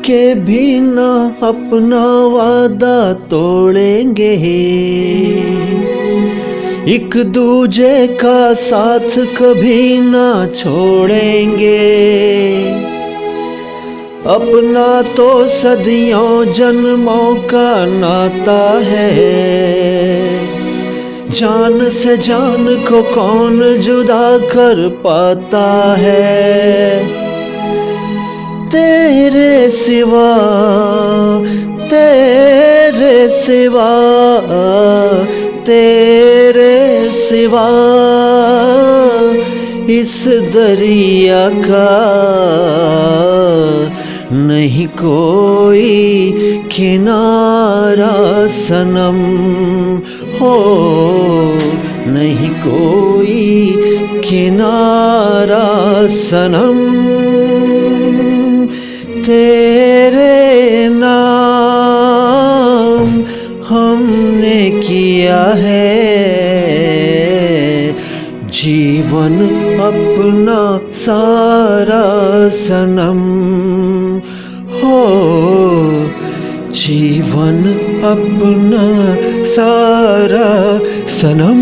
के भी ना अपना वादा तोड़ेंगे, एक दूजे का साथ कभी ना छोड़ेंगे। अपना तो सदियों जन्मों का नाता है, जान से जान को कौन जुदा कर पाता है। तेरे सिवा, तेरे सिवा, तेरे सिवा इस दरिया का नहीं कोई किनारा सनम हो, नहीं कोई किनारा सनम। तेरे नाम हमने किया है जीवन अपना सारा सनम हो, जीवन अपना सारा सनम।